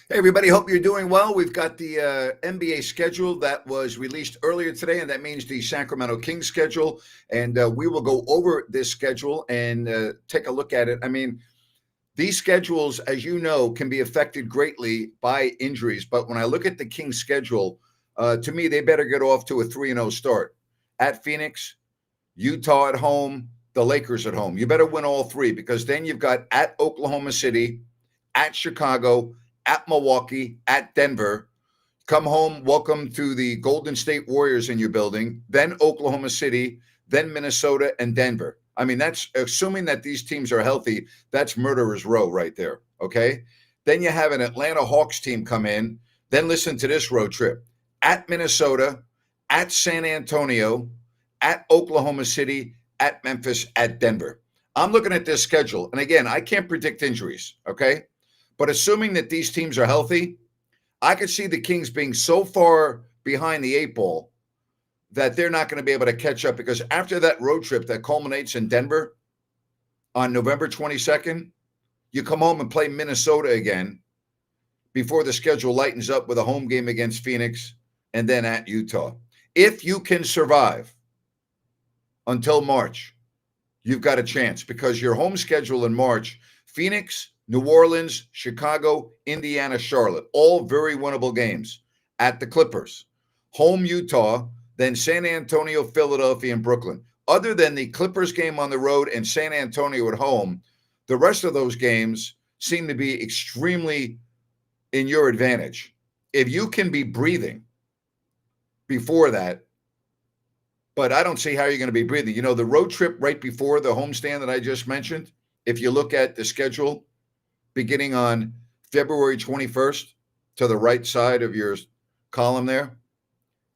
Hey, everybody, hope you're doing well. We've got the NBA schedule that was released earlier today, and that means the Sacramento Kings schedule. And we will go over this schedule and take a look at it. I mean, these schedules, as you know, can be affected greatly by injuries. But when I look at the Kings schedule, to me, they better get off to a 3-0 start. At Phoenix, Utah at home, the Lakers at home. You better win all three because then you've got at Oklahoma City, at Chicago, at Milwaukee, at Denver. Come home, welcome to the Golden State Warriors in your building, then Oklahoma City, then Minnesota and Denver. I mean, that's assuming that these teams are healthy. That's murderer's row right there. Okay. Then you have an Atlanta Hawks team come in. Then listen to this road trip at Minnesota, at San Antonio, at Oklahoma City, at Memphis, at Denver. I'm looking at this schedule. And again, I can't predict injuries. Okay. But assuming that these teams are healthy, I could see the Kings being so far behind the eight ball that they're not going to be able to catch up because after that road trip that culminates in Denver on November 22nd, you come home and play Minnesota again before the schedule lightens up with a home game against Phoenix and then at Utah. If you can survive until March, you've got a chance because your home schedule in March, Phoenix, New Orleans, Chicago, Indiana, Charlotte, all very winnable games at the Clippers. Home Utah, then San Antonio, Philadelphia, and Brooklyn. Other than the Clippers game on the road and San Antonio at home, the rest of those games seem to be extremely in your advantage. If you can be breathing before that, but I don't see how you're going to be breathing. You know, the road trip right before the homestand that I just mentioned, if you look at the schedule, beginning on February 21st to the right side of your column there,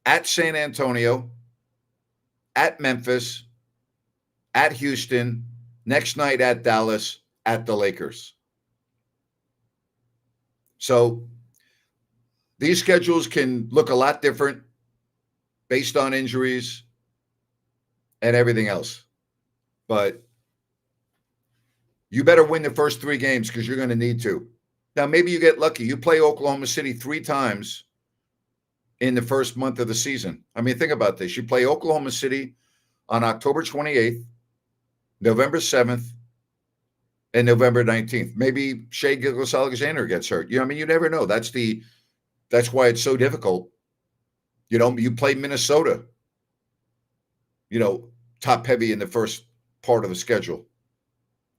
at San Antonio, at Memphis, at Houston, next night at Dallas, at the Lakers. So these schedules can look a lot different based on injuries and everything else. But you better win the first three games because you're going to need to. Now, maybe you get lucky. You play Oklahoma City 3 times in the first month of the season. I mean, think about this. You play Oklahoma City on October 28th, November 7th, and November 19th. Maybe Shai Gilgeous-Alexander gets hurt. You know, I mean, you never know. That's why it's so difficult. You know, you play Minnesota, you know, top heavy in the first part of the schedule.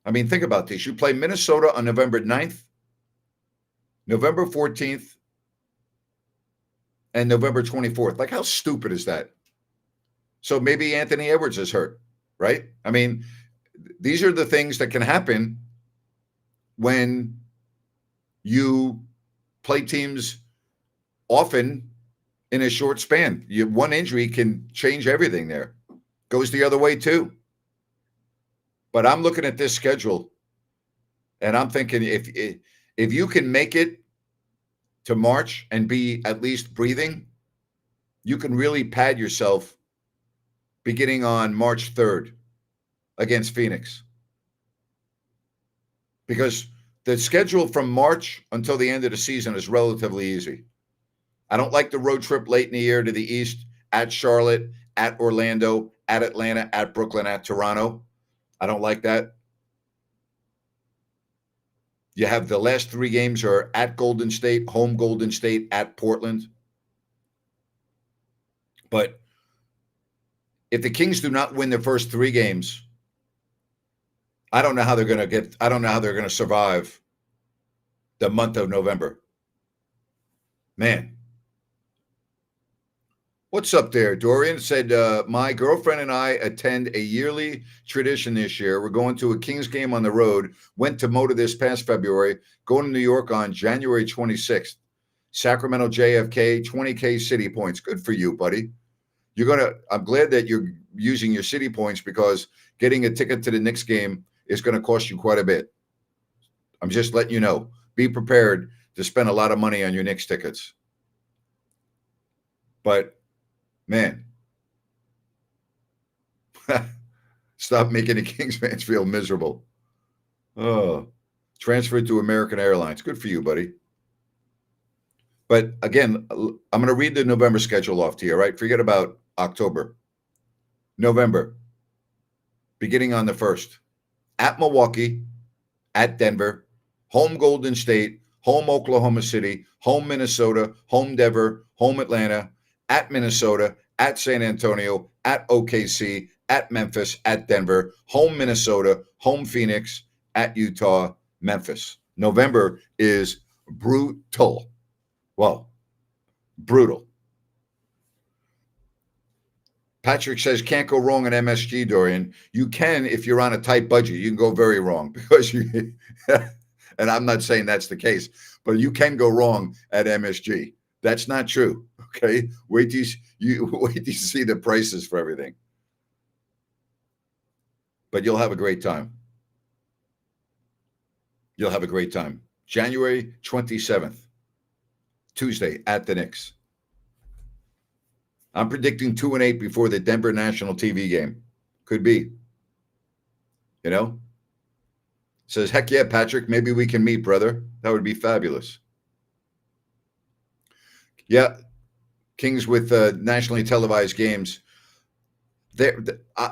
I mean, think about this. You play Minnesota on November 9th, November 14th, and November 24th. Like, how stupid is that? So maybe Anthony Edwards is hurt, right? I mean, these are the things that can happen when you play teams often in a short span. One injury can change everything there. Goes the other way too. But I'm looking at this schedule, and I'm thinking if you can make it to March and be at least breathing, you can really pad yourself beginning on March 3rd against Phoenix. Because the schedule from March until the end of the season is relatively easy. I don't like the road trip late in the year to the East, at Charlotte, at Orlando, at Atlanta, at Brooklyn, at Toronto. I don't like that. You have the last 3 games are at Golden State, home Golden State, at Portland. But if the Kings do not win the first 3 games, I don't know how they're going to survive the month of November. Man. What's up there? Dorian said, my girlfriend and I attend a yearly tradition this year. We're going to a Kings game on the road. Went to Moda this past February. Going to New York on January 26th. Sacramento JFK, 20K city points. Good for you, buddy. I'm glad that you're using your city points because getting a ticket to the Knicks game is going to cost you quite a bit. I'm just letting you know. Be prepared to spend a lot of money on your Knicks tickets. But man, stop making the Kings fans feel miserable. Oh, transferred to American Airlines. Good for you, buddy. But again, I'm going to read the November schedule off to you, right? Forget about October. November, beginning on the 1st, at Milwaukee, at Denver, home Golden State, home Oklahoma City, home Minnesota, home Denver, home Atlanta, at Minnesota, at San Antonio, at OKC, at Memphis, at Denver, home Minnesota, home Phoenix, at Utah, Memphis. November is brutal. Well, brutal. Patrick says can't go wrong on MSG, Dorian. You can if you're on a tight budget. You can go very wrong because you, and I'm not saying that's the case, but you can go wrong at MSG. That's not true. Okay, wait till you wait till you see the prices for everything. But you'll have a great time. You'll have a great time. January 27th, Tuesday at the Knicks. I'm predicting 2-8 before the Denver national TV game. Could be. You know? Says, heck yeah, Patrick, maybe we can meet, brother. That would be fabulous. Yeah, Kings with nationally televised games.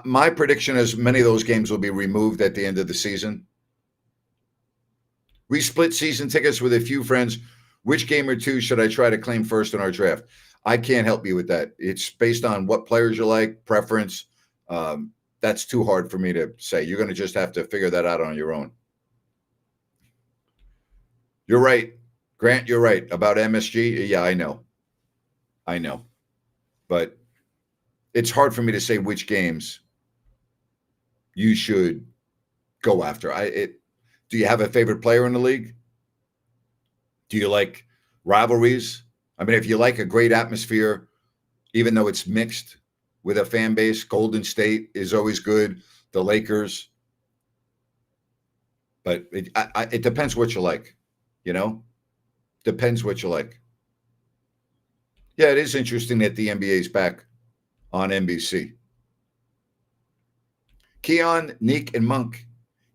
My prediction is many of those games will be removed at the end of the season. We split season tickets with a few friends. Which game or two should I try to claim first in our draft? I can't help you with that. It's based on what players you like, preference. That's too hard for me to say. You're going to just have to figure that out on your own. You're right. Grant, you're right. About MSG, yeah, I know. But it's hard for me to say which games you should go after. Do you have a favorite player in the league? Do you like rivalries? I mean, if you like a great atmosphere, even though it's mixed with a fan base, Golden State is always good, the Lakers. But it depends what you like, you know? Depends what you like. Yeah, it is interesting that the NBA is back on NBC. Keon, Neek, and Monk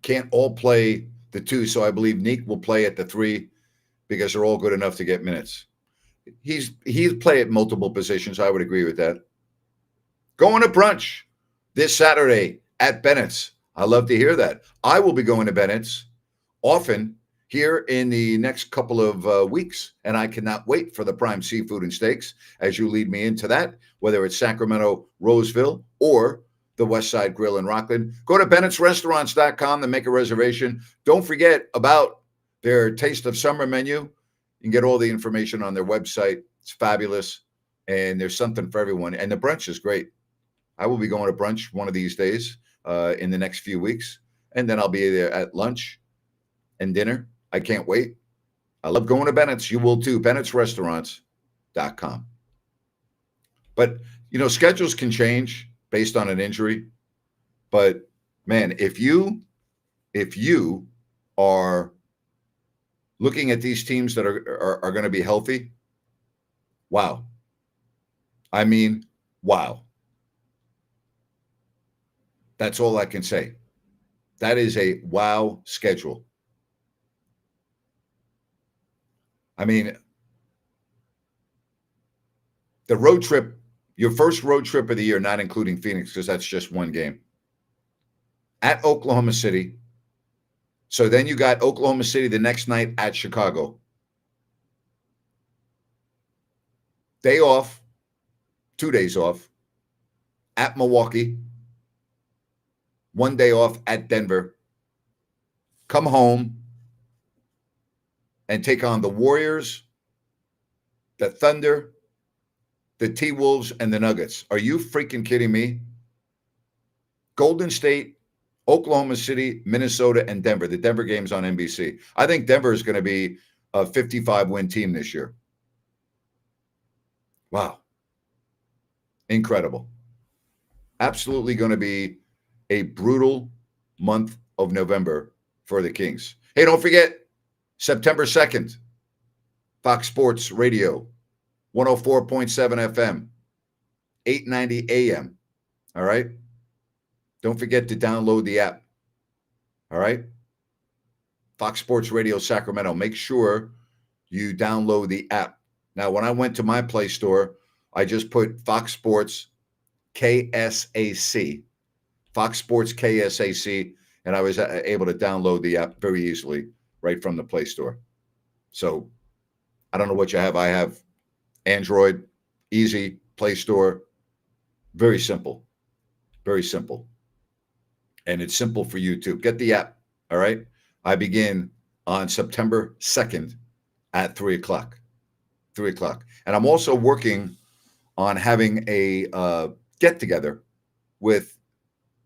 can't all play the 2, so I believe Neek will play at the 3 because they're all good enough to get minutes. He'll play at multiple positions. I would agree with that. Going to brunch this Saturday at Bennett's. I love to hear that. I will be going to Bennett's often here in the next couple of weeks, and I cannot wait for the prime seafood and steaks as you lead me into that, whether it's Sacramento, Roseville, or the West Side Grill in Rockland. Go to Bennett'sRestaurants.com to make a reservation. Don't forget about their Taste of Summer menu. You can get all the information on their website. It's fabulous, and there's something for everyone. And the brunch is great. I will be going to brunch one of these days in the next few weeks, and then I'll be there at lunch and dinner. I can't wait. I love going to Bennett's. You will too. Bennett'sRestaurants.com. But, schedules can change based on an injury. But, man, if you are looking at these teams that are going to be healthy, wow. I mean, wow. That's all I can say. That is a wow schedule. I mean, the road trip, your first road trip of the year, not including Phoenix, because that's just one game, at Oklahoma City. So then you got Oklahoma City the next night at Chicago. Day off, 2 days off, at Milwaukee. 1 day off at Denver. Come home and take on the Warriors, the Thunder, the T-Wolves, and the Nuggets. Are you freaking kidding me? Golden State, Oklahoma City, Minnesota, and Denver. The Denver game's on NBC. I think Denver is going to be a 55-win team this year. Wow. Incredible. Absolutely going to be a brutal month of November for the Kings. Hey, don't forget, September 2nd, Fox Sports Radio, 104.7 FM, 890 AM. All right? Don't forget to download the app. All right? Fox Sports Radio Sacramento. Make sure you download the app Now, when I went to my Play Store, I just put Fox Sports KSAC, Fox Sports KSAC, and I was able to download the app very easily right from the Play Store. So I don't know what you have. I have Android, easy, Play Store, very simple, very simple. And it's simple for you too. Get the app. All right. I begin on September 2nd at 3 o'clock. 3 o'clock. And I'm also working on having a get together with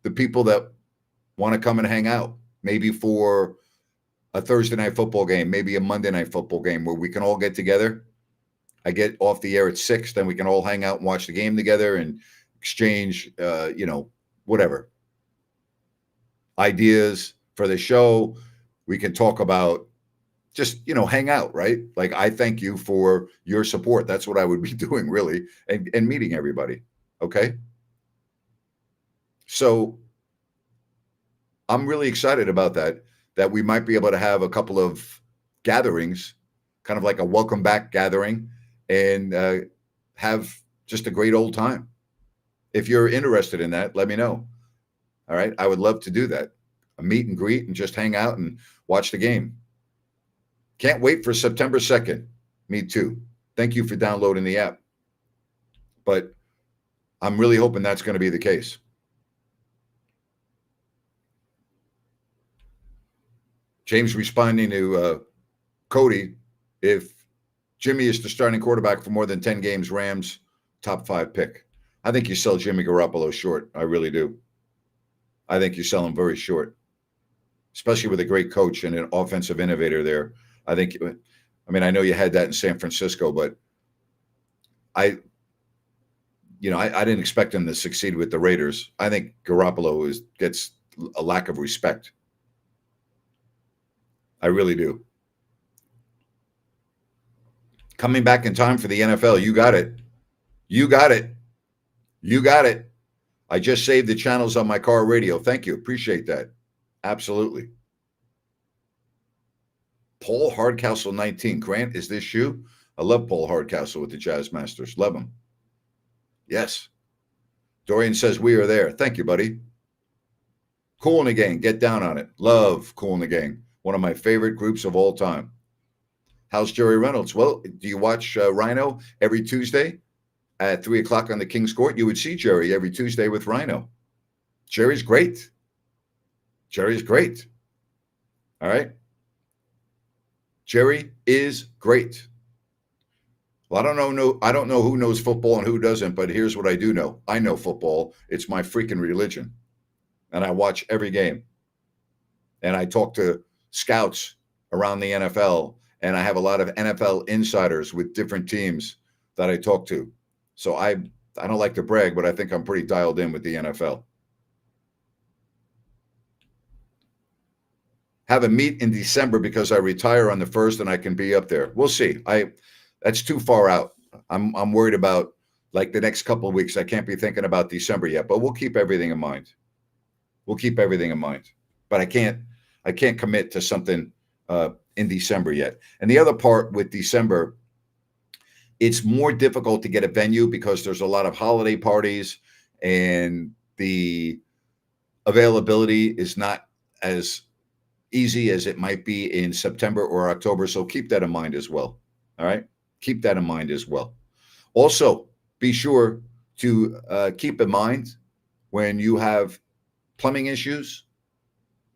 the people that want to come and hang out, maybe for a Thursday night football game, maybe a Monday night football game where we can all get together. I get off the air at 6, then we can all hang out and watch the game together and exchange, whatever ideas for the show. We can talk about just, hang out, right? Like, I thank you for your support. That's what I would be doing, really, and meeting everybody. Okay. So I'm really excited about that we might be able to have a couple of gatherings, kind of like a welcome back gathering, and have just a great old time. If you're interested in that, let me know. All right. I would love to do that. A meet and greet and just hang out and watch the game. Can't wait for September 2nd. Me too. Thank you for downloading the app. But I'm really hoping that's going to be the case. James responding to Cody, if Jimmy is the starting quarterback for more than 10 games, Rams top 5 pick. I think you sell Jimmy Garoppolo short. I really do. I think you sell him very short, especially with a great coach and an offensive innovator there. I know you had that in San Francisco, but I didn't expect him to succeed with the Raiders. I think Garoppolo gets a lack of respect. I really do. Coming back in time for the NFL. You got it. You got it. You got it. I just saved the channels on my car radio. Thank you. Appreciate that. Absolutely. Paul Hardcastle 19. Grant, is this you? I love Paul Hardcastle with the Jazz Masters. Love him. Yes. Dorian says we are there. Thank you, buddy. Kool and the Gang. Get down on it. Love Kool and the Gang. One of my favorite groups of all time. How's Jerry Reynolds? Well, do you watch Rhino every Tuesday at 3 o'clock on the King's Court? You would see Jerry every Tuesday with Rhino. Jerry's great. Jerry's great. All right. Jerry is great. Well, I don't know who knows football and who doesn't, but here's what I do know. I know football. It's my freaking religion. And I watch every game. And I talk to scouts around the NFL, and I have a lot of NFL insiders with different teams that I talk to. So I don't like to brag, but I think I'm pretty dialed in with the NFL. Have a meet in December because I retire on the 1st and I can be up there. We'll see. That's too far out. I'm worried about like the next couple of weeks. I can't be thinking about December yet, but we'll keep everything in mind. We'll keep everything in mind. But I can't commit to something in December yet. And the other part with December, it's more difficult to get a venue because there's a lot of holiday parties and the availability is not as easy as it might be in September or October. So keep that in mind as well. All right. Keep that in mind as well. Also, be sure to keep in mind when you have plumbing issues,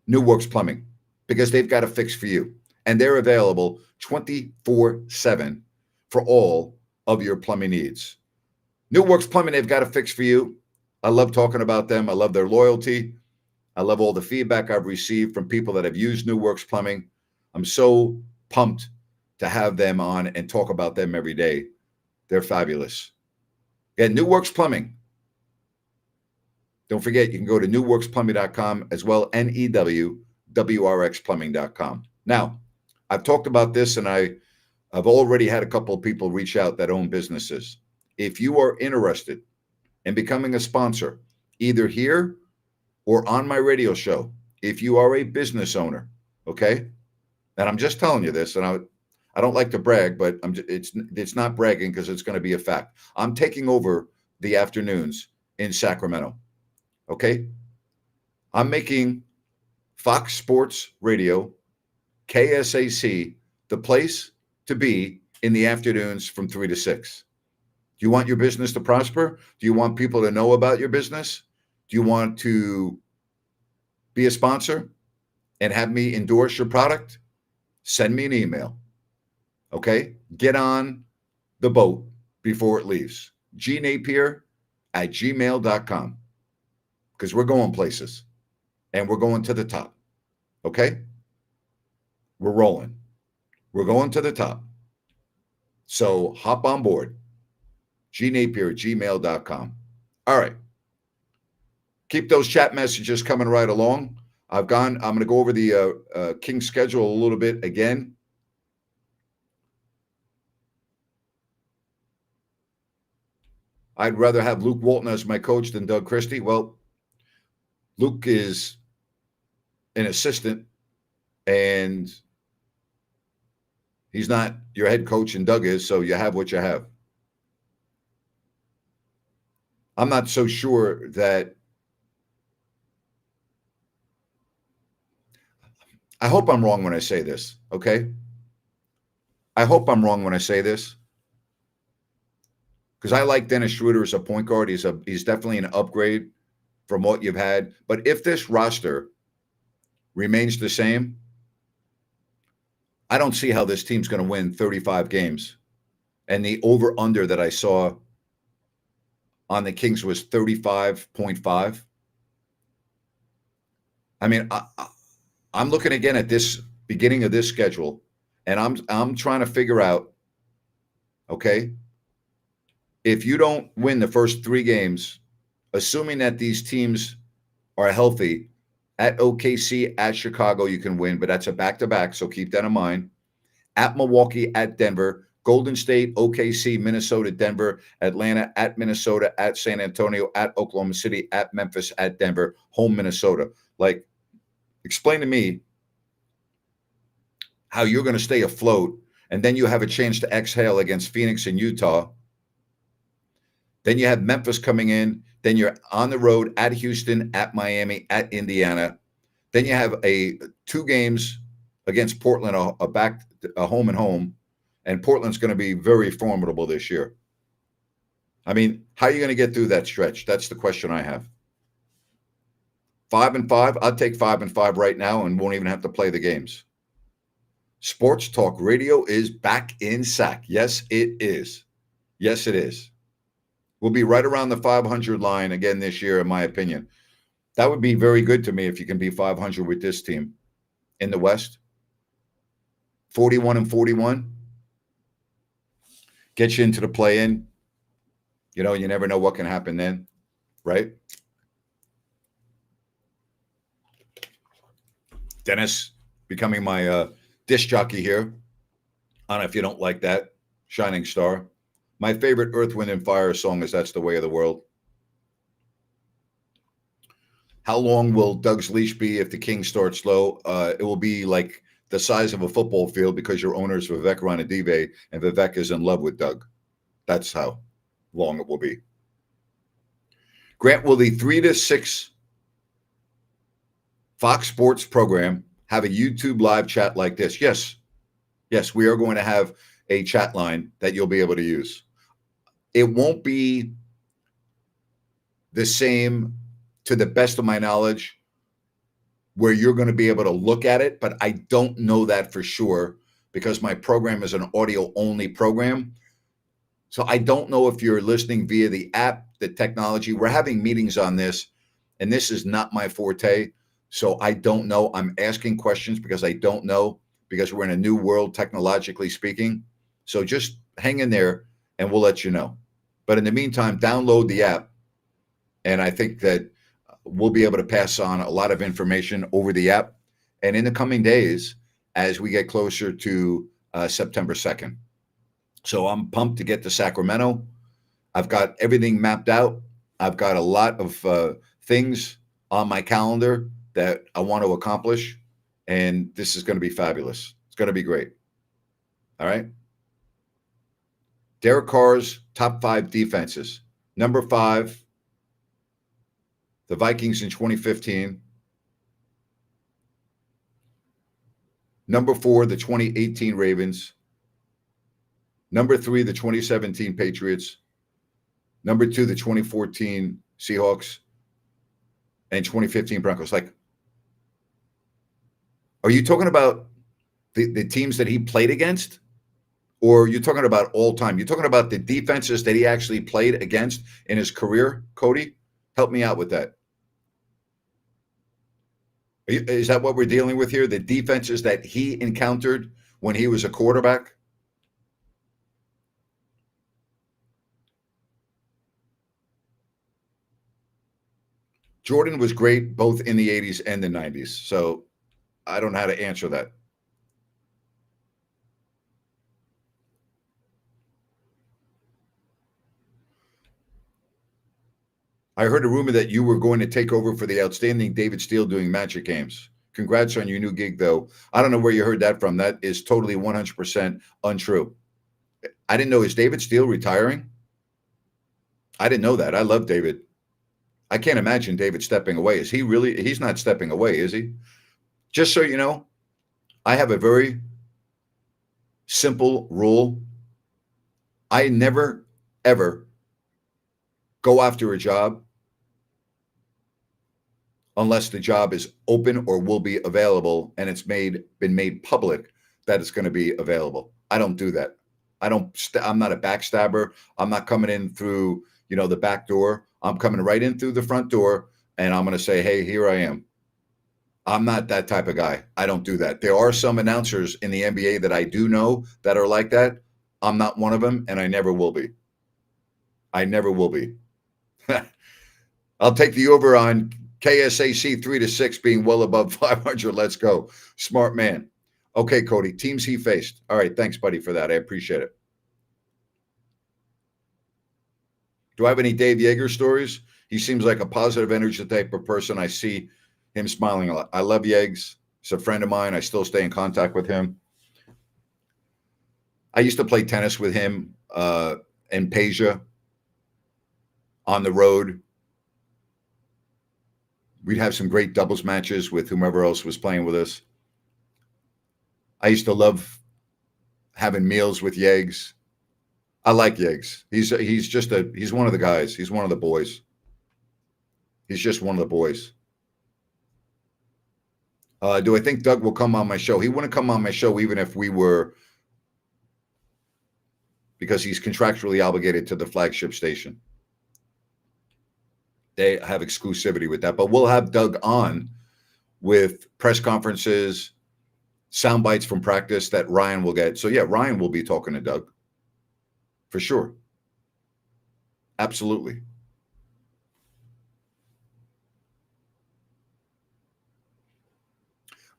New Works Plumbing, because they've got a fix for you. And they're available 24/7 for all of your plumbing needs. New Works Plumbing, they've got a fix for you. I love talking about them. I love their loyalty. I love all the feedback I've received from people that have used New Works Plumbing. I'm so pumped to have them on and talk about them every day. They're fabulous. Again, New Works Plumbing. Don't forget, you can go to newworksplumbing.com as well, newwrxplumbing.com. Now, I've talked about this, and I've already had a couple of people reach out that own businesses. If you are interested in becoming a sponsor, either here or on my radio show, if you are a business owner, okay? And I'm just telling you this, and I don't like to brag, but it's not bragging because it's going to be a fact. I'm taking over the afternoons in Sacramento. Okay, I'm making Fox Sports Radio, KSAC, the place to be in the afternoons from 3 to 6. Do you want your business to prosper? Do you want people to know about your business? Do you want to be a sponsor and have me endorse your product? Send me an email. Okay? Get on the boat before it leaves. gnapier@gmail.com. Because we're going places and we're going to the top. Okay? We're rolling. We're going to the top. So hop on board. gnapier@gmail.com. All right. Keep those chat messages coming right along. I'm going to go over the Kings schedule a little bit again. I'd rather have Luke Walton as my coach than Doug Christie. Well, Luke is an assistant, and he's not your head coach, and Doug is, so you have what you have. I'm not so sure that I hope I'm wrong when I say this, okay? I hope I'm wrong when I say this because I like Dennis Schroeder as a point guard. He's definitely an upgrade from what you've had. But if this roster remains the same, I don't see how this team's going to win 35 games. And the over-under that I saw on the Kings was 35.5. I mean, I'm looking again at this beginning of this schedule, and I'm trying to figure out, okay, if you don't win the first 3 games, assuming that these teams are healthy, at OKC, at Chicago, you can win, but that's a back-to-back, so keep that in mind. At Milwaukee, at Denver, Golden State, OKC, Minnesota, Denver, Atlanta, at Minnesota, at San Antonio, at Oklahoma City, at Memphis, at Denver, home Minnesota. Like, explain to me how you're going to stay afloat, and then you have a chance to exhale against Phoenix and Utah. Then you have Memphis coming in. Then you're on the road at Houston, at Miami, at Indiana. Then you have 2 games against Portland, a home and home. And Portland's going to be very formidable this year. I mean, how are you going to get through that stretch? That's the question I have. 5-5, I'll take 5-5 right now and won't even have to play the games. Sports Talk Radio is back in SAC. Yes, it is. Yes, it is. We'll be right around the 500 line again this year, in my opinion. That would be very good to me if you can be 500 with this team in the West. 41-41. Get you into the play-in. You know, you never know what can happen then, right? Dennis becoming my disc jockey here. I don't know if you don't like that. Shining Star. My favorite Earth, Wind, and Fire song is That's the Way of the World. How long will Doug's leash be if the Kings start slow? It will be like the size of a football field because your owner is Vivek Ranadive, and Vivek is in love with Doug. That's how long it will be. Grant, will the 3 to 6 Fox Sports program have a YouTube live chat like this? Yes. Yes, we are going to have a chat line that you'll be able to use. It won't be the same, to the best of my knowledge, where you're going to be able to look at it, but I don't know that for sure because my program is an audio-only program. So I don't know if you're listening via the app, the technology. We're having meetings on this, and this is not my forte. So I don't know. I'm asking questions because I don't know, because we're in a new world technologically speaking. So just hang in there and we'll let you know. But in the meantime, download the app. And I think that we'll be able to pass on a lot of information over the app. And in the coming days, as we get closer to September 2nd. So I'm pumped to get to Sacramento. I've got everything mapped out. I've got a lot of things on my calendar that I want to accomplish. And this is going to be fabulous. It's going to be great. All right. Derek Carr's top 5 defenses. Number 5, the Vikings in 2015. Number 4, the 2018 Ravens. Number 3, the 2017 Patriots. Number 2, the 2014 Seahawks. And 2015 Broncos. Like, are you talking about the teams that he played against? Or you're talking about all time? You're talking about the defenses that he actually played against in his career, Cody? Help me out with that. Is that what we're dealing with here? The defenses that he encountered when he was a quarterback? Jordan was great both in the 80s and the 90s. So I don't know how to answer that. I heard a rumor that you were going to take over for the outstanding David Steele doing Magic games. Congrats on your new gig, though. I don't know where you heard that from. That is totally 100% untrue. I didn't know. Is David Steele retiring? I didn't know that. I love David. I can't imagine David stepping away. Is he really? He's not stepping away, is he? Just so you know, I have a very simple rule. I never, ever go after a job unless the job is open or will be available and it's been made public that it's going to be available. I don't do that. I'm not a backstabber. I'm not coming in through, the back door. I'm coming right in through the front door and I'm going to say, hey, here I am. I'm not that type of guy. I don't do that. There are some announcers in the NBA that I do know that are like that. I'm not one of them, and I never will be. I never will be. I'll take the over on KSAC 3-6 being well above 500. Let's go. Smart man. Okay, Cody, teams he faced. All right, thanks, buddy, for that. I appreciate it. Do I have any Dave Yeager stories? He seems like a positive energy type of person. I see him smiling a lot. I love Yeags. He's a friend of mine. I still stay in contact with him. I used to play tennis with him in Peja on the road. We'd have some great doubles matches with whomever else was playing with us. I used to love having meals with Yeags. I like Yeags. He's one of the guys. He's one of the boys. He's just one of the boys. Do I think Doug will come on my show? He wouldn't come on my show even if we were, because he's contractually obligated to the flagship station. They have exclusivity with that, but we'll have Doug on with press conferences, sound bites from practice that Ryan will get. So yeah, Ryan will be talking to Doug for sure. Absolutely.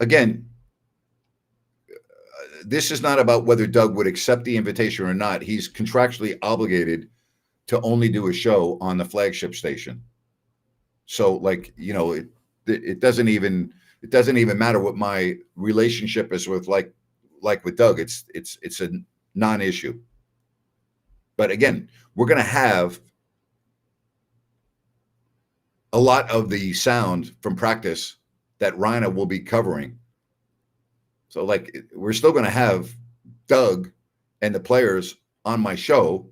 Again, this is not about whether Doug would accept the invitation or not. He's contractually obligated to only do a show on the flagship station. So it doesn't even matter what my relationship is with like with Doug. It's a non-issue. But again, we're going to have a lot of the sound from practice that Rhina will be covering. So we're still going to have Doug and the players on my show.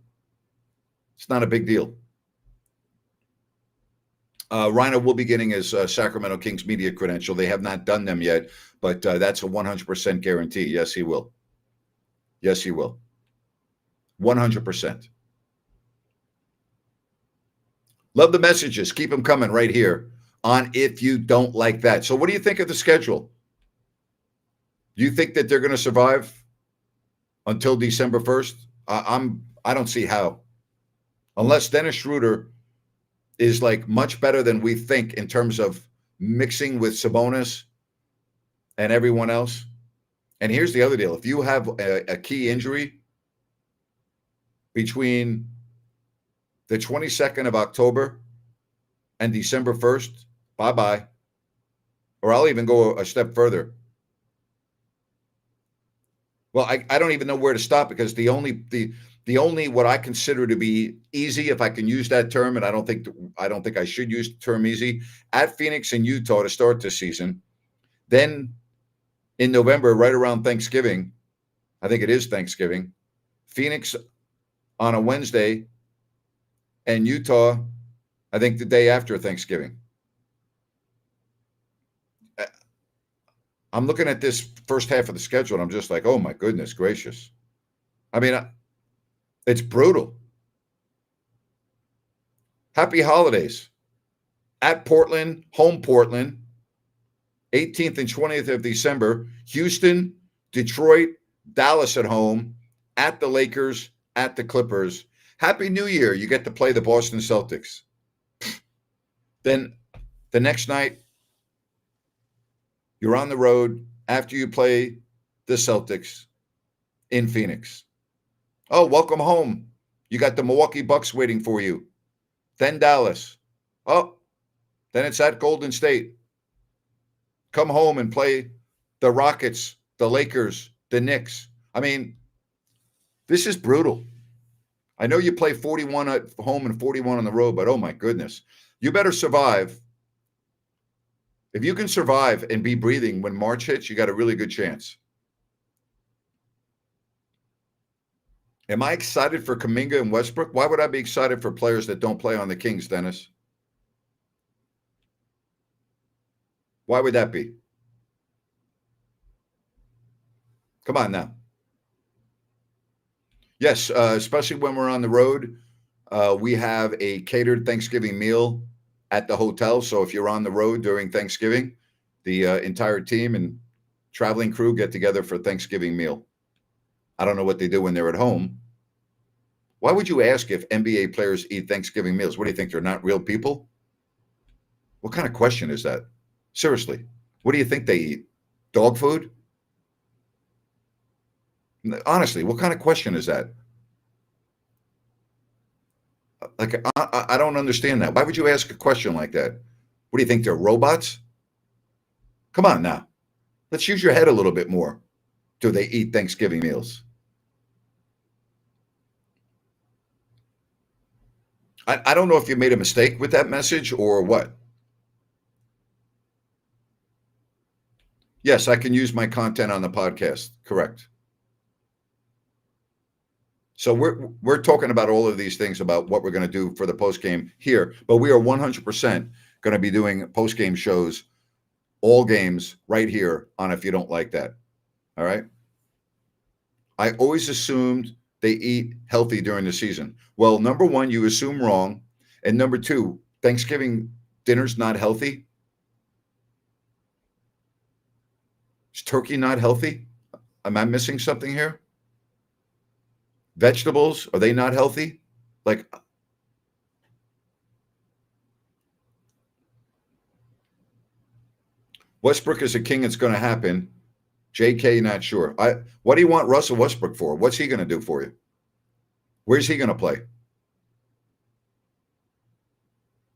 It's not a big deal. Rhino will be getting his Sacramento Kings media credential. They have not done them yet, but that's a 100% guarantee. Yes, he will. Yes, he will. 100%. Love the messages. Keep them coming right here on If You Don't Like That. So what do you think of the schedule? Do you think that they're going to survive until December 1st? I don't see how. Unless Dennis Schroeder is much better than we think in terms of mixing with Sabonis and everyone else. And here's the other deal. If you have a key injury between the 22nd of October and December 1st, bye-bye. Or I'll even go a step further. Well, I don't even know where to stop because the only what I consider to be easy, if I can use that term, and I don't think I should use the term easy, at Phoenix and Utah to start this season. Then in November, right around Thanksgiving, I think it is Thanksgiving, Phoenix on a Wednesday, and Utah, I think the day after Thanksgiving. I'm looking at this first half of the schedule, and I'm just like, oh my goodness gracious. I mean, it's brutal. Happy holidays. At Portland, home Portland, 18th and 20th of December. Houston, Detroit, Dallas at home, at the Lakers, at the Clippers. Happy New Year. You get to play the Boston Celtics. Then the next night, you're on the road after you play the Celtics in Phoenix. Oh, welcome home. You got the Milwaukee Bucks waiting for you. Then Dallas. Oh, then it's at Golden State. Come home and play the Rockets, the Lakers, the Knicks. I mean, this is brutal. I know you play 41 at home and 41 on the road, but oh my goodness. You better survive. If you can survive and be breathing when March hits, you got a really good chance. Am I excited for Kuminga and Westbrook? Why would I be excited for players that don't play on the Kings, Dennis? Why would that be? Come on now. Yes, especially when we're on the road. We have a catered Thanksgiving meal at the hotel. So if you're on the road during Thanksgiving, the entire team and traveling crew get together for a Thanksgiving meal. I don't know what they do when they're at home. Why would you ask if NBA players eat Thanksgiving meals? What do you think? They're not real people? What kind of question is that? Seriously, what do you think they eat? Dog food? Honestly, what kind of question is that? Like, I don't understand that. Why would you ask a question like that? What do you think? They're robots? Come on now. Let's use your head a little bit more. Do they eat Thanksgiving meals? I don't know if you made a mistake with that message or what. Yes, I can use my content on the podcast. Correct. So we're talking about all of these things about what we're going to do for the post game here, but we are 100% going to be doing post game shows, all games right here on If You Don't Like That. All right. I always assumed they eat healthy during the season. Well, number one, you assume wrong, and number two, Thanksgiving dinner's not healthy. Is turkey not healthy? Am I missing something here? Vegetables, are they not healthy? Like, Westbrook is a king. It's going to happen. JK, not sure. What do you want Russell Westbrook for? What's he going to do for you? Where's he going to play?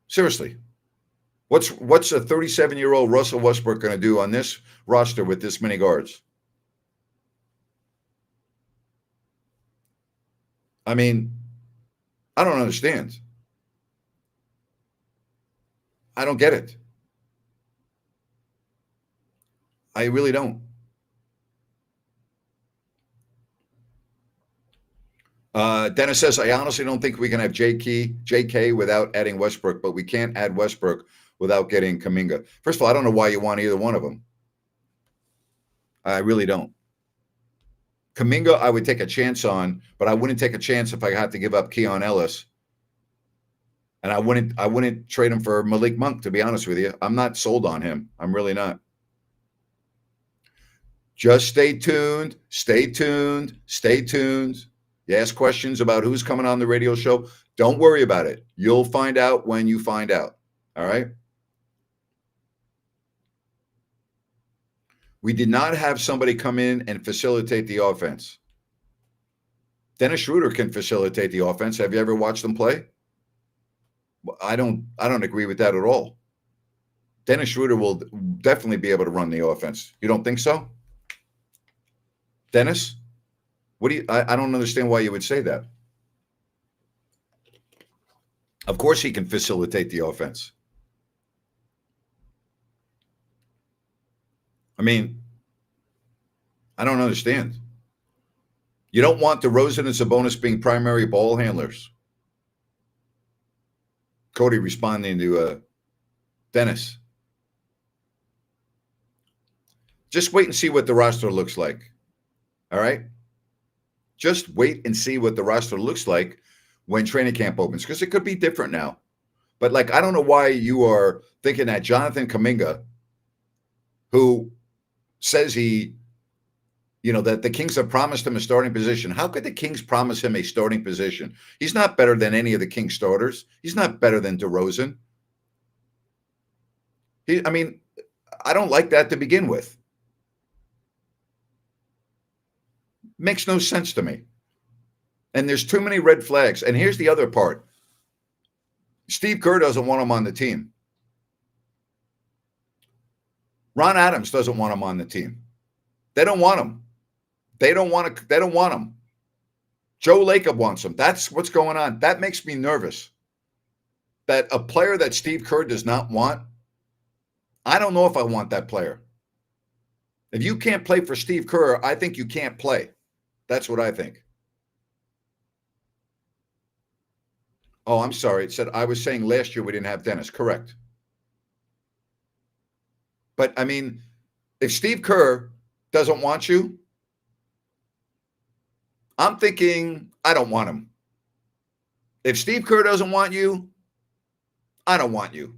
Seriously. What's a 37-year-old Russell Westbrook going to do on this roster with this many guards? I mean, I don't understand. I don't get it. I really don't. Dennis says, I honestly don't think we can have JK without adding Westbrook, but we can't add Westbrook without getting Kuminga. First of all, I don't know why you want either one of them. I really don't. Kuminga, I would take a chance on, but I wouldn't take a chance if I had to give up Keon Ellis. And I wouldn't trade him for Malik Monk, to be honest with you. I'm not sold on him. I'm really not. Just stay tuned. Stay tuned. Stay tuned. You ask questions about who's coming on the radio show. Don't worry about it. You'll find out when you find out. All right. We did not have somebody come in and facilitate the offense. Dennis Schroeder can facilitate the offense. Have you ever watched them play? I don't agree with that at all. Dennis Schroeder will definitely be able to run the offense. You don't think so? Dennis? What do you? I don't understand why you would say that. Of course, he can facilitate the offense. I mean, I don't understand. You don't want DeRozan and Sabonis being primary ball handlers. Cody responding to Dennis. Just wait and see what the roster looks like. All right? Just wait and see what the roster looks like when training camp opens, because it could be different now. But, like, I don't know why you are thinking that Jonathan Kuminga, who says that the Kings have promised him a starting position. How could the Kings promise him a starting position? He's not better than any of the Kings starters. He's not better than DeRozan. I don't like that to begin with. Makes no sense to me. And there's too many red flags. And here's the other part. Steve Kerr doesn't want him on the team. Ron Adams doesn't want him on the team. They don't want him. They don't want him. Joe Lacob wants him. That's what's going on. That makes me nervous. That a player that Steve Kerr does not want, I don't know if I want that player. If you can't play for Steve Kerr, I think you can't play. That's what I think. Oh, I'm sorry. It said I was saying last year we didn't have Dennis. Correct. But, I mean, if Steve Kerr doesn't want you, I'm thinking I don't want him. If Steve Kerr doesn't want you, I don't want you.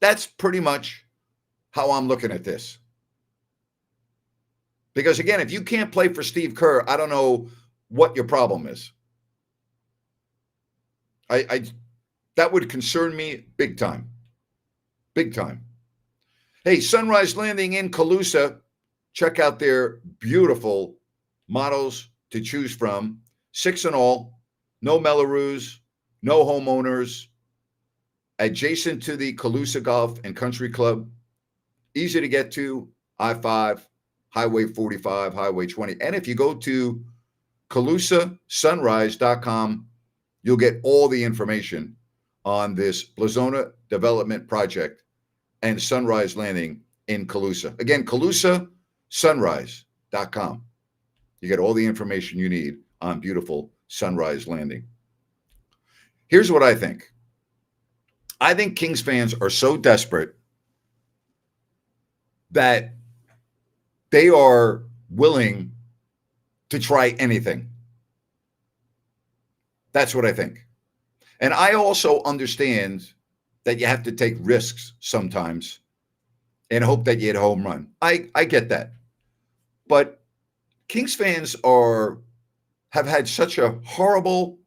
That's pretty much how I'm looking at this. Because, again, if you can't play for Steve Kerr, I don't know what your problem is. That would concern me big time. Big time. Hey, Sunrise Landing in Calusa. Check out their beautiful models to choose from. 6 in all. No Mellorews. No homeowners. Adjacent to the Calusa Golf and Country Club. Easy to get to. I-5, Highway 45, Highway 20. And if you go to CalusaSunrise.com, you'll get all the information on this Blazona development project and Sunrise Landing in Calusa. Again, CalusaSunrise.com. You get all the information you need on beautiful Sunrise Landing. Here's what I think. I think Kings fans are so desperate that they are willing to try anything. That's what I think. And I also understand that you have to take risks sometimes and hope that you hit a home run. I get that. But Kings fans have had such a horrible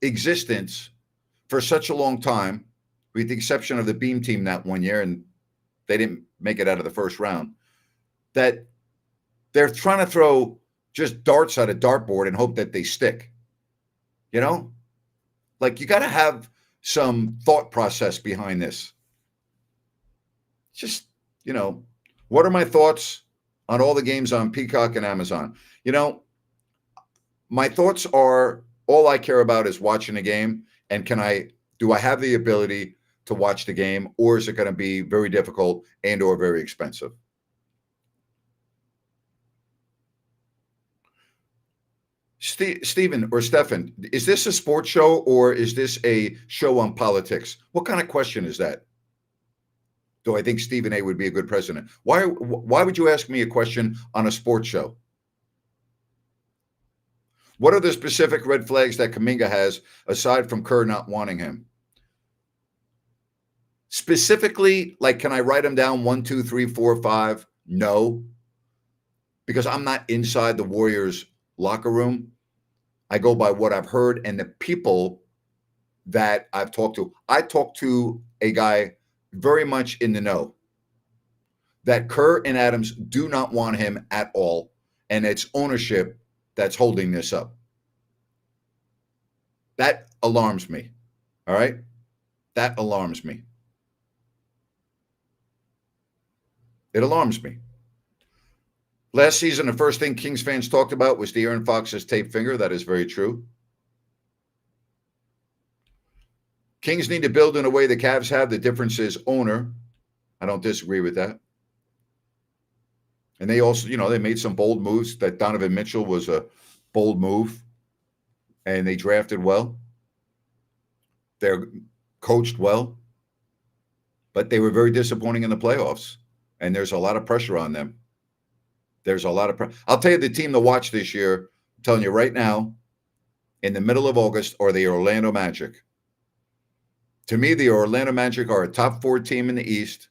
existence for such a long time, with the exception of the Beam team that one year, and they didn't make it out of the first round, that they're trying to throw just darts at a dartboard and hope that they stick. You know? Like, you got to have some thought process behind this. Just, what are my thoughts on all the games on Peacock and Amazon? My thoughts are, all I care about is watching a game, and do I have the ability to watch the game, or is it going to be very difficult and or very expensive? Stephen or Stefan, is this a sports show or is this a show on politics? What kind of question is that? Do I think Stephen A would be a good president? Why would you ask me a question on a sports show? What are the specific red flags that Kuminga has aside from Kerr not wanting him? Specifically, like, can I write them down 1, 2, 3, 4, 5? No, because I'm not inside the Warriors locker room. I go by what I've heard and the people that I've talked to. I talked to a guy very much in the know that Kerr and Adams do not want him at all, and it's ownership that's holding this up. That alarms me. All right? That alarms me. It alarms me. Last season, the first thing Kings fans talked about was De'Aaron Fox's taped finger. That is very true. Kings need to build in a way the Cavs have. The difference is owner. I don't disagree with that. And they also, they made some bold moves. That Donovan Mitchell was a bold move, and they drafted well. They're coached well, but they were very disappointing in the playoffs. And there's a lot of pressure on them. There's a lot of pressure. I'll tell you the team to watch this year. I'm telling you right now, in the middle of August, are the Orlando Magic. To me, the Orlando Magic are a top 4 team in the East,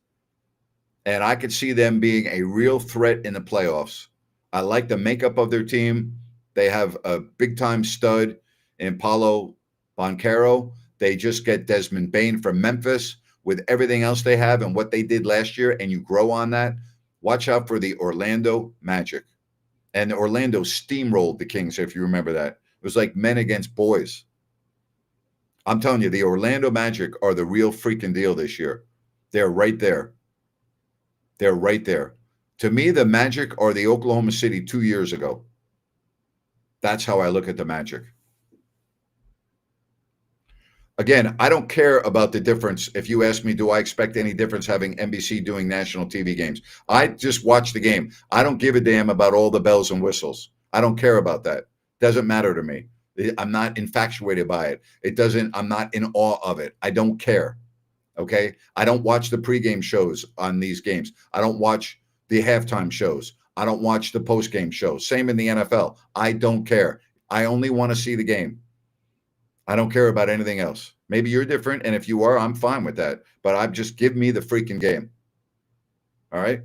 and I could see them being a real threat in the playoffs. I like the makeup of their team. They have a big-time stud in Paolo Banchero. They just get Desmond Bane from Memphis. With everything else they have and what they did last year, and you grow on that, watch out for the Orlando Magic. And Orlando steamrolled the Kings, if you remember that. It was like men against boys. I'm telling you, the Orlando Magic are the real freaking deal this year. They're right there. They're right there. To me, the Magic are the Oklahoma City 2 years ago. That's how I look at the Magic. Again, I don't care about the difference. If you ask me, do I expect any difference having NBC doing national TV games? I just watch the game. I don't give a damn about all the bells and whistles. I don't care about that. Doesn't matter to me. I'm not infatuated by it. I'm not in awe of it. I don't care. Okay. I don't watch the pregame shows on these games. I don't watch the halftime shows. I don't watch the postgame shows. Same in the NFL. I don't care. I only want to see the game. I don't care about anything else. Maybe you're different, and if you are, I'm fine with that. But give me the freaking game. All right?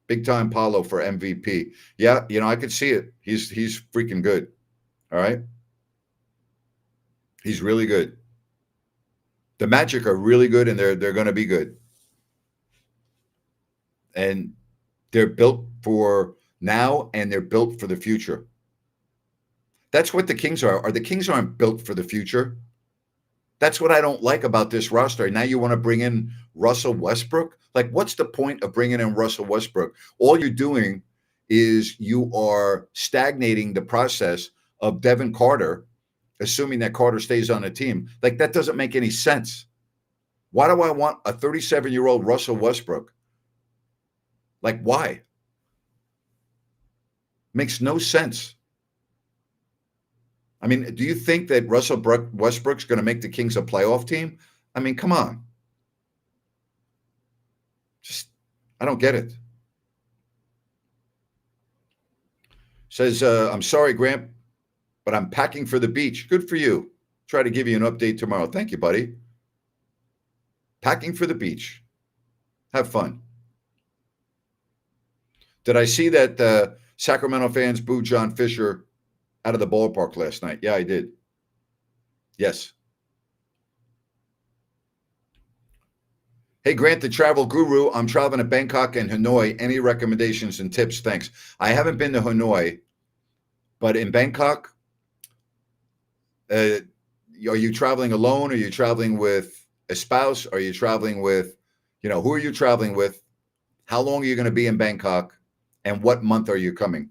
Big time Paulo for MVP. Yeah, I could see it. He's freaking good. All right? He's really good. The Magic are really good, and they're going to be good. And they're built for now, and they're built for the future. That's what the Kings are. The Kings aren't built for the future. That's what I don't like about this roster. Now you want to bring in Russell Westbrook? Like, what's the point of bringing in Russell Westbrook? All you're doing is you are stagnating the process of Devin Carter, assuming that Carter stays on the team. Like, that doesn't make any sense. Why do I want a 37-year-old Russell Westbrook? Like, why? Makes no sense. I mean, do you think that Russell Westbrook's going to make the Kings a playoff team? I mean, come on. I don't get it. Says, I'm sorry, Grant, but I'm packing for the beach. Good for you. Try to give you an update tomorrow. Thank you, buddy. Packing for the beach. Have fun. Did I see that Sacramento fans booed John Fisher out of the ballpark last night? Yeah, I did. Yes. Hey, Grant, the travel guru. I'm traveling to Bangkok and Hanoi. Any recommendations and tips? Thanks. I haven't been to Hanoi, but in Bangkok, are you traveling alone? Are you traveling with a spouse? Are you traveling with, who are you traveling with? How long are you going to be in Bangkok? And what month are you coming?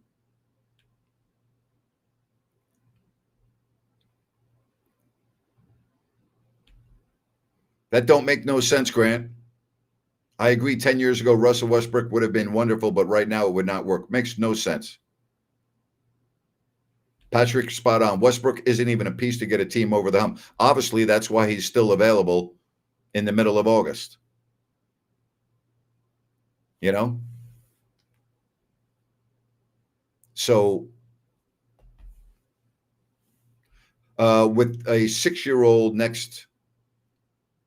That don't make no sense, Grant. I agree 10 years ago, Russell Westbrook would have been wonderful, but right now it would not work. Makes no sense. Patrick, spot on. Westbrook isn't even a piece to get a team over the hump. Obviously, that's why he's still available in the middle of August. So with a 6-year-old next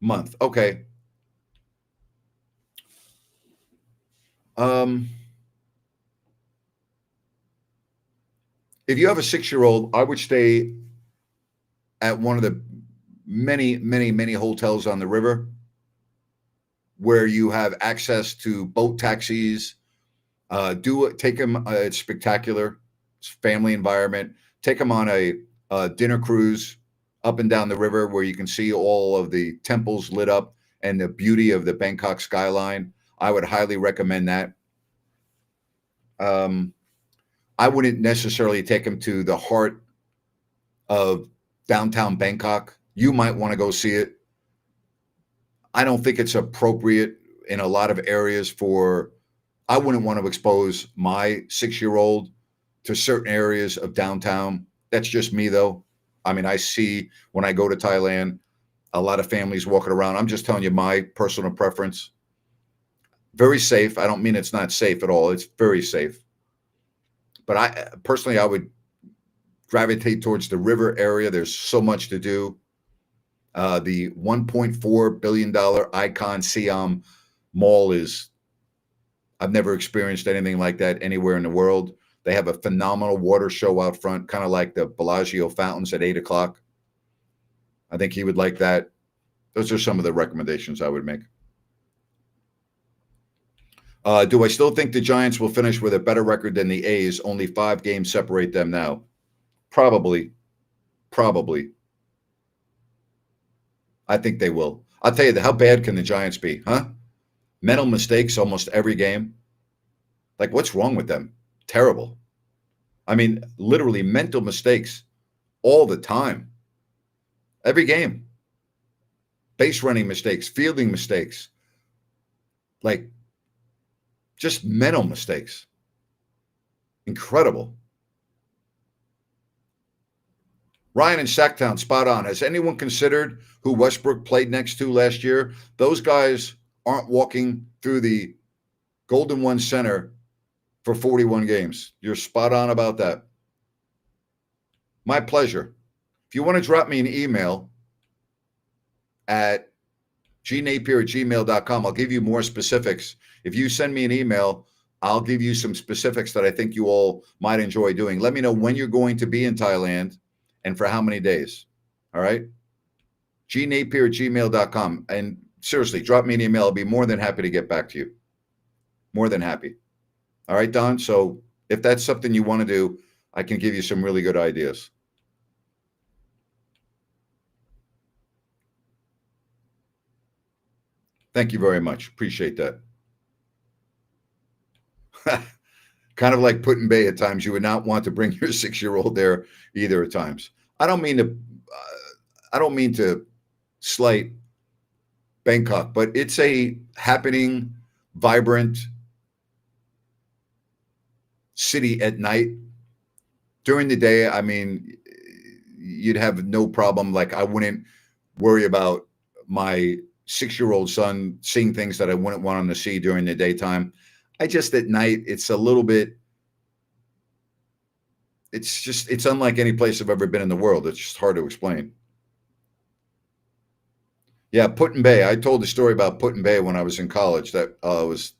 month. Okay. If you have a 6-year-old, I would stay at one of the many, many, many hotels on the river where you have access to boat taxis. Take them. It's spectacular. It's family environment. Take them on a dinner cruise up and down the river where you can see all of the temples lit up and the beauty of the Bangkok skyline. I would highly recommend that. Um, I wouldn't necessarily take him to the heart of downtown Bangkok. You might want to go see it. I don't think it's appropriate in a lot of areas for, I wouldn't want to expose my 6-year-old to certain areas of downtown. That's just me, though. I mean, I see when I go to Thailand, a lot of families walking around. I'm just telling you my personal preference. Very safe. I don't mean it's not safe at all. It's very safe. But I personally, I would gravitate towards the river area. There's so much to do. The $1.4 billion Icon Siam Mall is, I've never experienced anything like that anywhere in the world. They have a phenomenal water show out front, kind of like the Bellagio fountains at 8 o'clock. I think he would like that. Those are some of the recommendations I would make. Do I still think the Giants will finish with a better record than the A's? Only 5 games separate them now. Probably. Probably. I think they will. I'll tell you, how bad can the Giants be, huh? Mental mistakes almost every game. Like, what's wrong with them? Terrible. I mean, literally mental mistakes all the time. Every game. Base running mistakes, fielding mistakes. Like, just mental mistakes. Incredible. Ryan in Sacktown, spot on. Has anyone considered who Westbrook played next to last year? Those guys aren't walking through the Golden One Center for 41 games. You're spot on about that. My pleasure. If you want to drop me an email at gnapier@gmail.com, I'll give you more specifics. If you send me an email, I'll give you some specifics that I think you all might enjoy doing. Let me know when you're going to be in Thailand and for how many days. All right? gnapier@gmail.com. And seriously, drop me an email. I'll be more than happy to get back to you. More than happy. All right, Don? So if that's something you want to do, I can give you some really good ideas. Thank you very much. Appreciate that. Kind of like Put-in-Bay at times. You would not want to bring your 6-year-old there either at times. I don't mean to slight Bangkok, but it's a happening, vibrant city at night. During the day, I mean, you'd have no problem. Like, I wouldn't worry about my 6-year-old son seeing things that I wouldn't want him to see during the daytime. I just, at night, it's a little bit, it's unlike any place I've ever been in the world. It's just hard to explain. Yeah, Put-in-Bay. I told the story about Put-in-Bay when I was in college. That was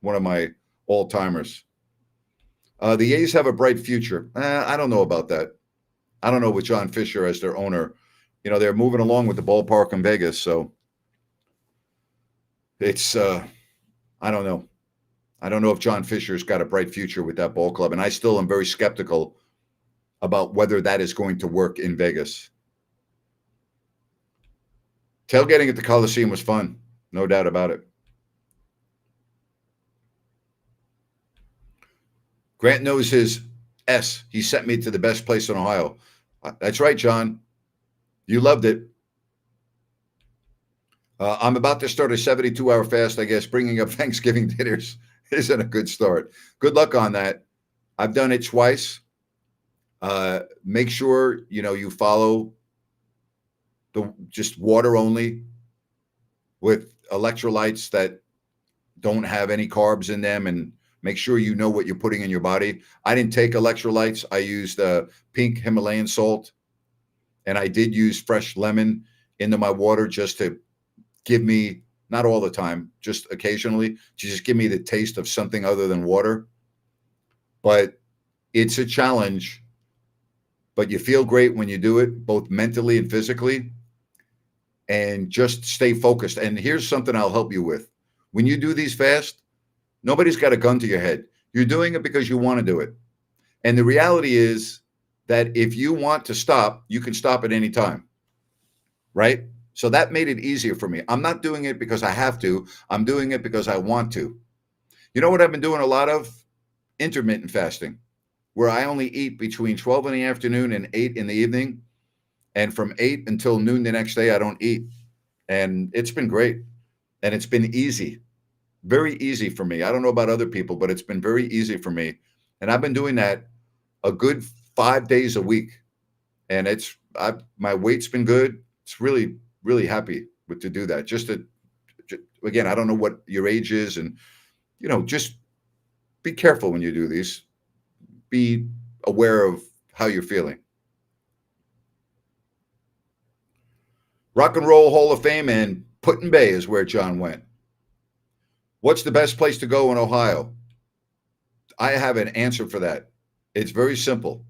one of my all-timers. The A's have a bright future. I don't know about that. I don't know with John Fisher as their owner. You know, they're moving along with the ballpark in Vegas, so it's I don't know. I don't know if John Fisher's got a bright future with that ball club, and I still am very skeptical about whether that is going to work in Vegas. Tailgating at the Coliseum was fun, no doubt about it. Grant knows his S. He sent me to the best place in Ohio. That's right, John. You loved it. I'm about to start a 72-hour fast, I guess. Bringing up Thanksgiving dinners isn't a good start. Good luck on that. I've done it twice. Make sure, you follow just water only with electrolytes that don't have any carbs in them, and make sure you know what you're putting in your body. I didn't take electrolytes. I used pink Himalayan salt, and I did use fresh lemon into my water just to give me, not all the time, just occasionally, to just give me the taste of something other than water. But it's a challenge, but you feel great when you do it, both mentally and physically, and just stay focused. And here's something I'll help you with. When you do these fast, nobody's got a gun to your head. You're doing it because you want to do it. And the reality is that if you want to stop, you can stop at any time, right? So that made it easier for me. I'm not doing it because I have to. I'm doing it because I want to. You know what I've been doing a lot of? intermittent fasting, where I only eat between 12 in the afternoon and 8 in the evening. And from 8 until noon the next day, I don't eat. And it's been great. And it's been easy, very easy for me. I don't know about other people, but it's been very easy for me. And I've been doing that a good 5 days a week. And my weight's been good. It's really, really happy to do that. Again, I don't know what your age is. And, just be careful when you do these. Be aware of how you're feeling. Rock and Roll Hall of Fame and Put-in-Bay is where John went. What's the best place to go in Ohio? I have an answer for that. It's very simple.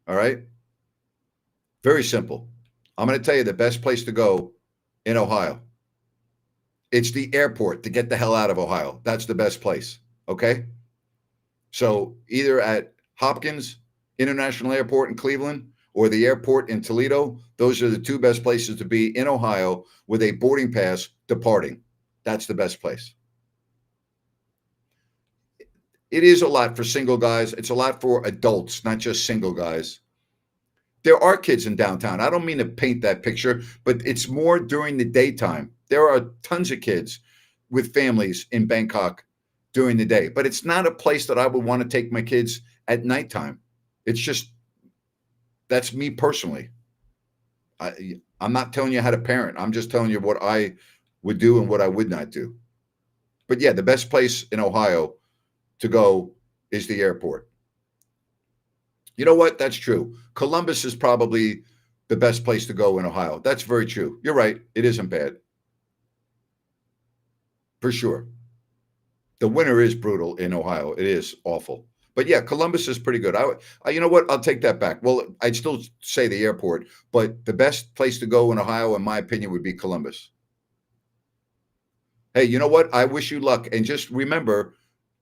All right? Very simple. I'm going to tell you the best place to go in Ohio. It's the airport to get the hell out of Ohio. That's the best place. Okay? So either at Hopkins International Airport in Cleveland or the airport in Toledo, those are the two best places to be in Ohio with a boarding pass departing. That's the best place. It is a lot for single guys. It's a lot for adults, not just single guys. There are kids in downtown. I don't mean to paint that picture, but it's more during the daytime. There are tons of kids with families in Bangkok during the day, but it's not a place that I would want to take my kids at nighttime. It's just, that's me personally. I'm not telling you how to parent. I'm just telling you what I would do and what I would not do. But yeah, the best place in Ohio to go is the airport. You know what? That's true. Columbus is probably the best place to go in Ohio. That's very true. You're right. It isn't bad. For sure. The winter is brutal in Ohio. It is awful. But yeah, Columbus is pretty good. You know what? I'll take that back. Well, I'd still say the airport, but the best place to go in Ohio, in my opinion, would be Columbus. Hey, you know what? I wish you luck. And just remember,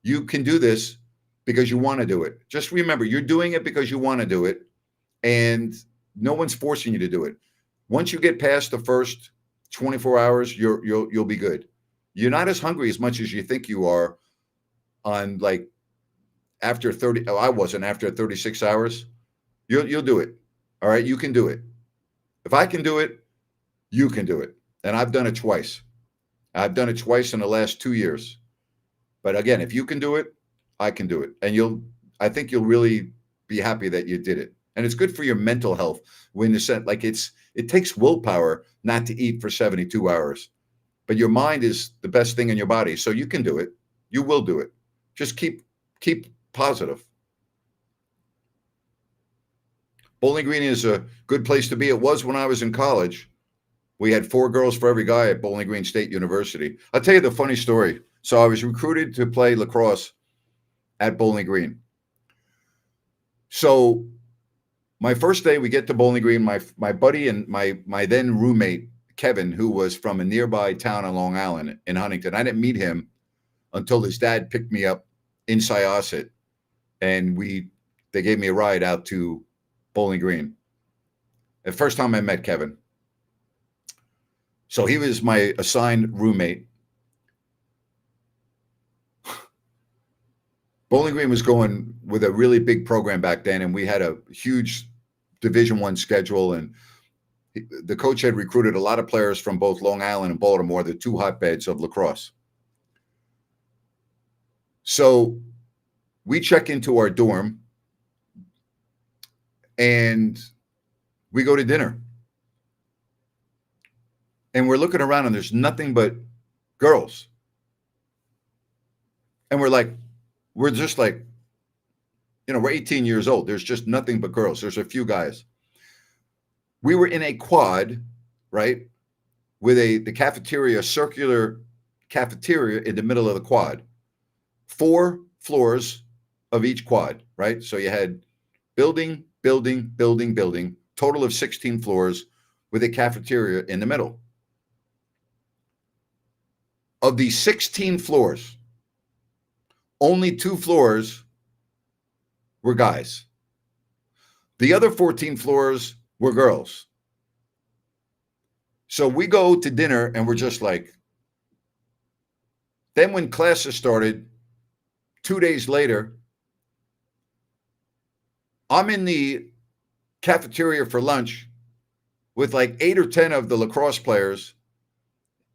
you can do this because you want to do it. Just remember, you're doing it because you want to do it, and no one's forcing you to do it. Once you get past the first 24 hours, you'll be good. You're not as hungry as much as you think you are on like after 30. Oh, I wasn't after 36 hours. You'll do it. All right. You can do it. If I can do it, you can do it. And I've done it twice. I've done it twice in the last 2 years. But again, if you can do it, I can do it. And I think you'll really be happy that you did it. And it's good for your mental health when you said, like, it takes willpower not to eat for 72 hours. But your mind is the best thing in your body. So you can do it. You will do it. Just keep positive. Bowling Green is a good place to be. It was when I was in college. We had 4 girls for every guy at Bowling Green State University. I'll tell you the funny story. So I was recruited to play lacrosse at Bowling Green. So my first day, we get to Bowling Green. My buddy and my then roommate, Kevin, who was from a nearby town on Long Island in Huntington. I didn't meet him until his dad picked me up in Syosset, and they gave me a ride out to Bowling Green. The first time I met Kevin. So he was my assigned roommate. Bowling Green was going with a really big program back then, and we had a huge Division I schedule, and the coach had recruited a lot of players from both Long Island and Baltimore, the 2 hotbeds of lacrosse. So we check into our dorm and we go to dinner. And we're looking around and there's nothing but girls. And we're just like, we're 18 years old. There's just nothing but girls. There's a few guys. We were in a quad, right, with the cafeteria, circular cafeteria in the middle of the quad. 4 floors of each quad, right? So you had building, total of 16 floors with a cafeteria in the middle. Of the 16 floors, only 2 floors were guys. The other 14 floors were girls. So we go to dinner and we're just like, then when classes started, 2 days later, I'm in the cafeteria for lunch with like 8 or 10 of the lacrosse players.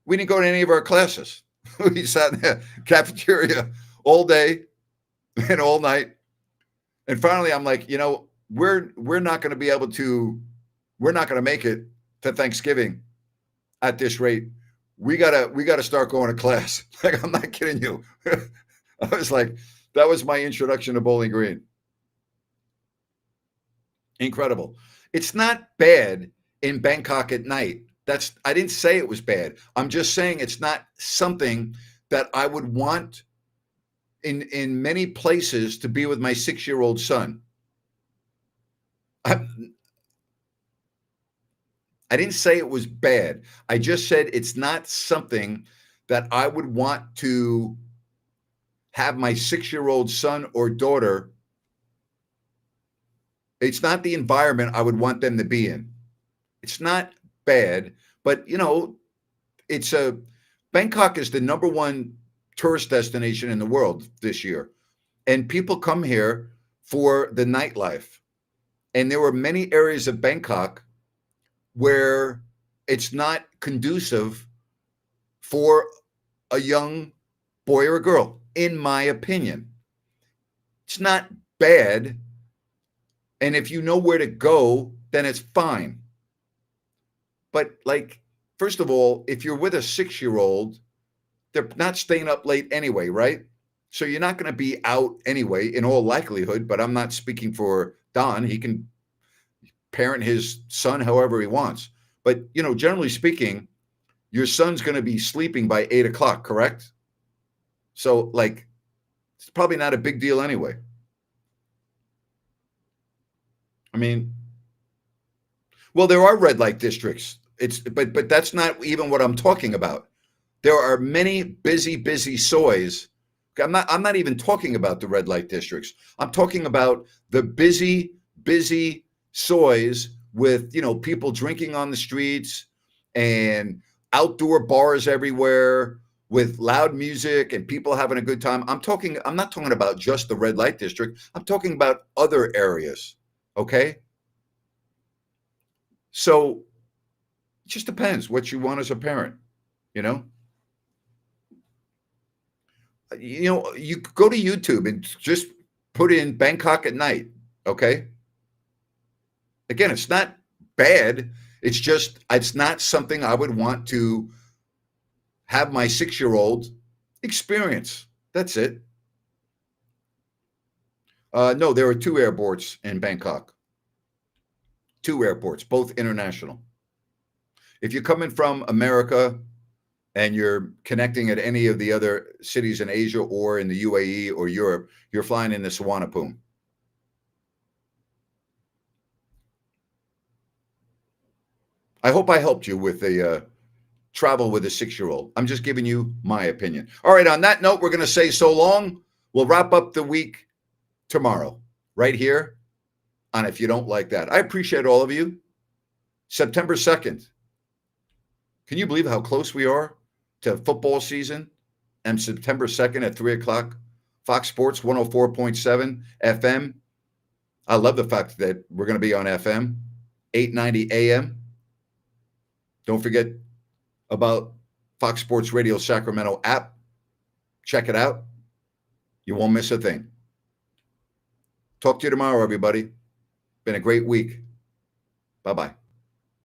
We didn't go to any of our classes. We sat in the cafeteria all day and all night. And finally, I'm like, we're not going to be able to, we're not going to make it to Thanksgiving at this rate. We gotta start going to class. Like, I'm not kidding you. I was like, that was my introduction to Bowling Green. Incredible. It's not bad in Bangkok at night. I didn't say it was bad. I'm just saying it's not something that I would want in many places to be with my 6-year-old son. I didn't say it was bad. I just said it's not something that I would want to have my 6-year-old son or daughter. It's not the environment I would want them to be in. It's not bad, but Bangkok is the number one tourist destination in the world this year. And people come here for the nightlife. And there were many areas of Bangkok where it's not conducive for a young boy or a girl, in my opinion. It's not bad. And if you know where to go, then it's fine. But like, first of all, if you're with a 6-year-old, they're not staying up late anyway, right? So you're not going to be out anyway, in all likelihood. But I'm not speaking for Don. He can parent his son however he wants. But, generally speaking, your son's going to be sleeping by 8 o'clock, correct? So, like, it's probably not a big deal anyway. I mean, well, there are red light districts. But that's not even what I'm talking about. There are many busy sois. I'm not even talking about the red light districts. I'm talking about the busy sois with, people drinking on the streets and outdoor bars everywhere with loud music and people having a good time. I'm not talking about just the red light district. I'm talking about other areas. Okay? So it just depends what you want as a parent, you know? You go to YouTube and just put in Bangkok at night, okay? Again, it's not bad. It's not something I would want to have my 6-year-old experience. That's it. No, there are 2 airports in Bangkok. 2 airports, both international. If you're coming from America and you're connecting at any of the other cities in Asia or in the UAE or Europe, you're flying into Suvarnabhumi. I hope I helped you with the travel with a 6-year-old. I'm just giving you my opinion. All right, on that note, we're going to say so long. We'll wrap up the week tomorrow, right here on If You Don't Like That. I appreciate all of you. September 2nd. Can you believe how close we are to football season? And September 2nd at 3 o'clock, Fox Sports 104.7 FM. I love the fact that we're going to be on FM, 890 AM. Don't forget about Fox Sports Radio Sacramento app. Check it out. You won't miss a thing. Talk to you tomorrow, everybody. Been a great week. Bye-bye.